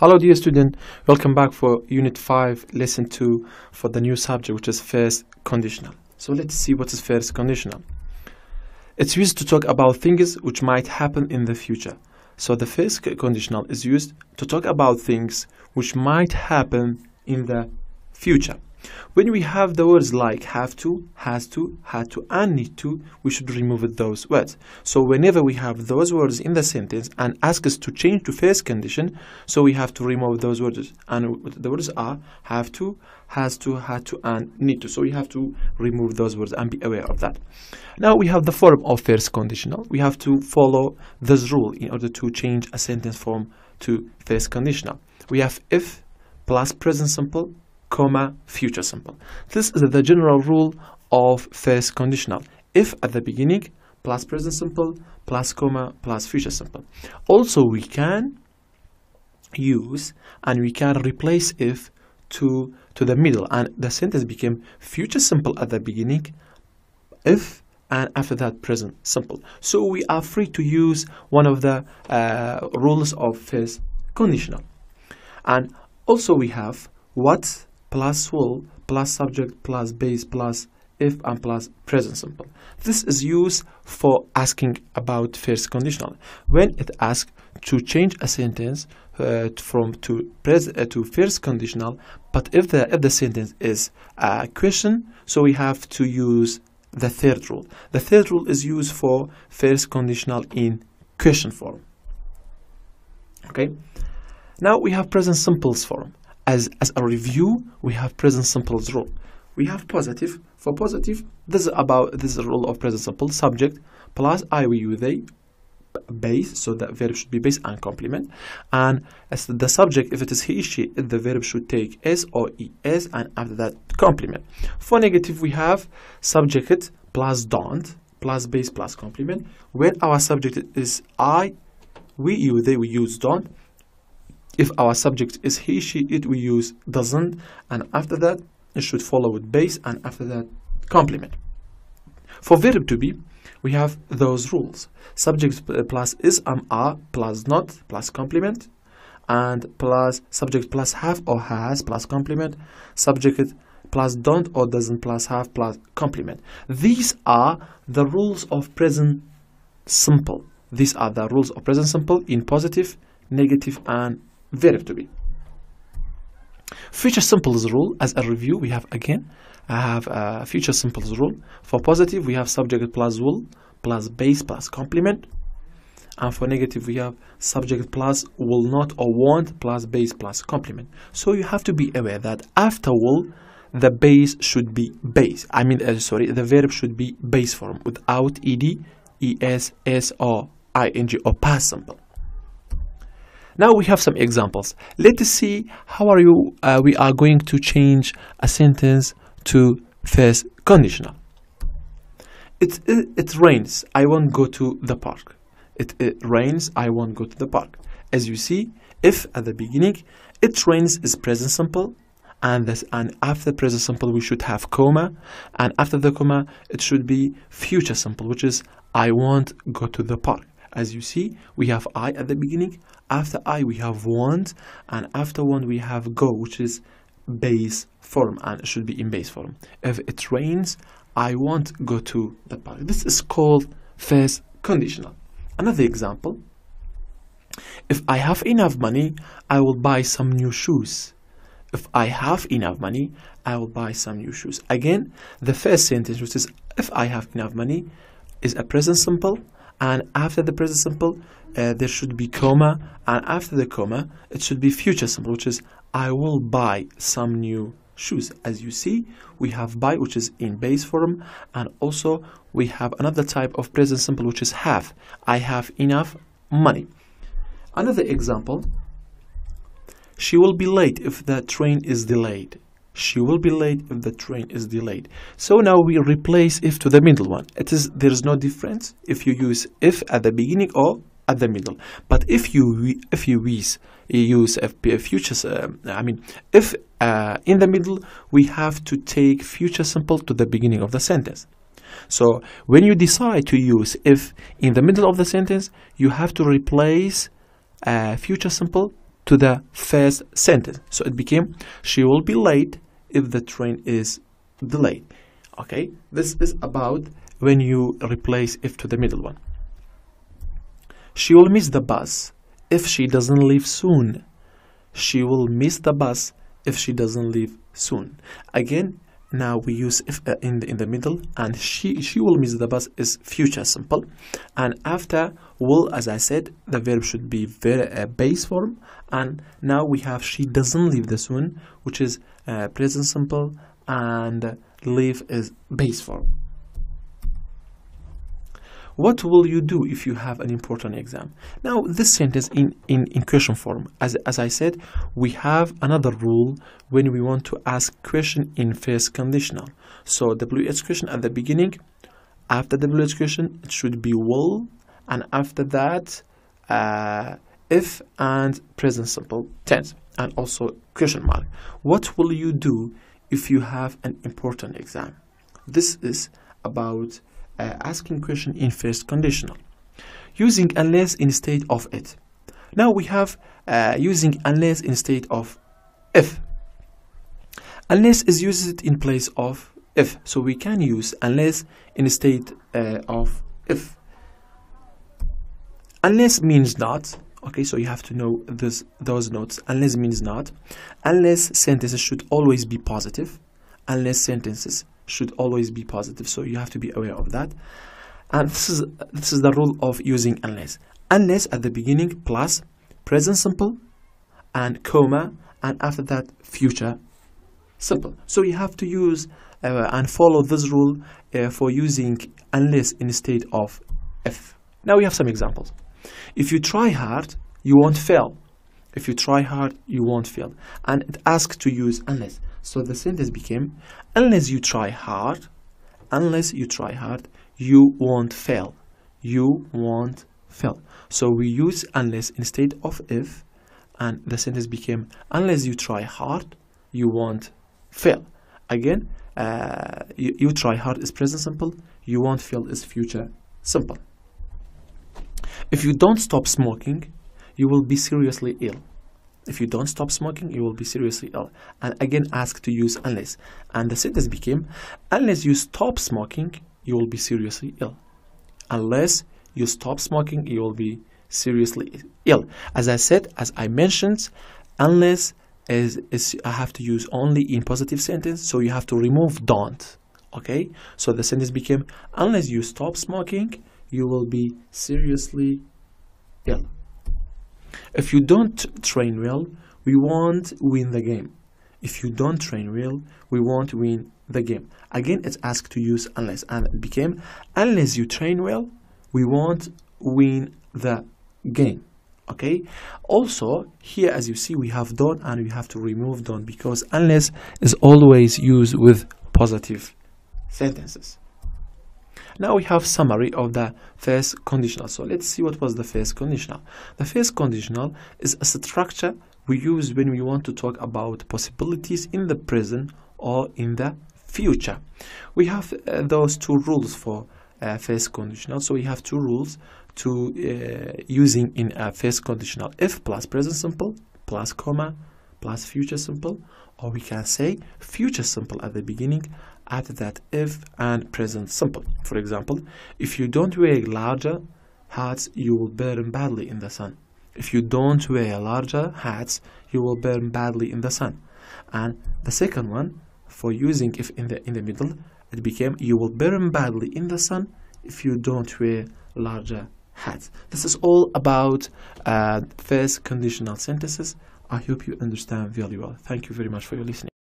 Hello dear student, welcome back for Unit 5, Lesson 2 for the new subject which is First Conditional. So let's see what is First Conditional. It's used to talk about things which might happen in the future. So the First Conditional is used to talk about things which might happen in the future. When we have the words like have to, has to, had to, and need to, we should remove those words. So whenever we have those words in the sentence and ask us to change to first condition, so we have to remove those words. And the words are have to, has to, had to, and need to. So we have to remove those words and be aware of that. Now we have the form of first conditional. We have to follow this rule in order to change a sentence form to first conditional. We have if plus present simple, comma, future simple. This is the general rule of first conditional. If at the beginning, plus present simple, plus comma, plus future simple. Also, we can use and we can replace if to the middle, and the sentence became future simple at the beginning, if, and after that present simple. So we are free to use one of the rules of first conditional. And also we have what plus will plus subject plus base plus if and plus present simple. This is used for asking about first conditional. When it asks to change a sentence from to first conditional, but if the sentence is a question, so we have to use the third rule. The third rule is used for first conditional in question form. Okay. Now we have present simple's form. As a review, we have present simple's rule. We have positive. For positive, this is a rule of present simple. Subject plus I, we, you, they, base. So the verb should be base and complement. And as the subject, if it is he, she, the verb should take s or es, and after that complement. For negative, we have subject plus don't plus base plus complement. When our subject is I, we, you, they, we use don't. If our subject is he, she, it, we use doesn't, and after that it should follow with base, and after that complement. For verb to be, we have those rules. Subject plus is, are, plus not, plus complement, and plus subject plus have or has, plus complement, subject plus don't or doesn't, plus have, plus complement. These are the rules of present simple. These are the rules of present simple in positive, negative, and verb to be. Future simple's rule, as a review, we have again, I have future simple's rule. For positive, we have subject plus will plus base plus complement. And for negative, we have subject plus will not or won't plus base plus complement. So you have to be aware that after will, the base should be base. The verb should be base form without ed, es, s, or ing or past simple. Now we have some examples. Let us see how we are going to change a sentence to first conditional. It rains, I won't go to the park. It rains, I won't go to the park. As you see, if at the beginning, it rains is present simple, and after present simple we should have comma, and after the comma it should be future simple, which is I won't go to the park. As you see, we have I at the beginning, after I we have want, and after want we have go, which is base form, and it should be in base form. If it rains, I won't go to the park. This is called first conditional. Another example, if I have enough money, I will buy some new shoes. If I have enough money, I will buy some new shoes. Again, the first sentence, which is if I have enough money, is a present simple. And after the present simple, there should be comma, and after the comma, it should be future simple, which is I will buy some new shoes. As you see, we have buy, which is in base form, and also we have another type of present simple, which is have. I have enough money. Another example, she will be late if the train is delayed. She will be late if the train is delayed. So now we replace if to the middle one. There is no difference if you use if at the beginning or at the middle. But if you use futures, if in the middle, we have to take future simple to the beginning of the sentence. So when you decide to use if in the middle of the sentence, you have to replace future simple to the first sentence. So it became, she will be late if the train is delayed. Okay, this is about when you replace if to the middle one. She will miss the bus if she doesn't leave soon. She will miss the bus if she doesn't leave soon. Again, now we use if in the middle, and she will miss the bus is future simple, and after will, as I said, the verb should be base form, and now we have she doesn't leave the soon, which is present simple, and leave is base form. What will you do if you have an important exam? Now this sentence in question form, as I said, we have another rule when we want to ask question in first conditional. So WH question at the beginning, after WH question it should be will, and after that if and present simple tense, and also question mark. What will you do if you have an important exam? This is about asking question in first conditional, using unless instead of it. Now we have using unless instead of if. Unless is used in place of if, so we can use unless instead of if. Unless means not. Okay, so you have to know those notes. Unless means not. Unless sentences should always be positive. Unless sentences should always be positive, so you have to be aware of that. And this is the rule of using unless. Unless at the beginning plus present simple and comma, and after that future simple. So you have to use and follow this rule for using unless instead of if. Now we have some examples. If you try hard, you won't fail. If you try hard, you won't fail. And it asks to use unless. So the sentence became, unless you try hard, you won't fail. You won't fail. So we use unless instead of if, and the sentence became, unless you try hard, you won't fail. Again, you try hard is present simple, you won't fail is future simple. If you don't stop smoking, you will be seriously ill. If you don't stop smoking, you will be seriously ill. And again, ask to use unless. And the sentence became, unless you stop smoking, you will be seriously ill. Unless you stop smoking, you will be seriously ill. As I said, as I mentioned, unless is I have to use only in positive sentence, so you have to remove don't. Okay? So the sentence became, unless you stop smoking, you will be seriously ill. If you don't train well, we won't win the game. If you don't train well, we won't win the game. Again, it's asked to use unless, and it became, unless you train well, we won't win the game. Okay? Also, here as you see, we have don't, and we have to remove don't because unless is always used with positive sentences. Now we have summary of the first conditional. So let's see what was the first conditional. The first conditional is a structure we use when we want to talk about possibilities in the present or in the future. We have those two rules for first conditional. So we have two rules to using in a first conditional: if plus present simple plus comma plus future simple, or we can say future simple at the beginning, after that if and present simple. For example, if you don't wear larger hats, you will burn badly in the sun. If you don't wear larger hats, you will burn badly in the sun. And the second one, for using if in the middle, it became, you will burn badly in the sun if you don't wear larger hats. This is all about first conditional sentences. I hope you understand very well. Thank you very much for your listening.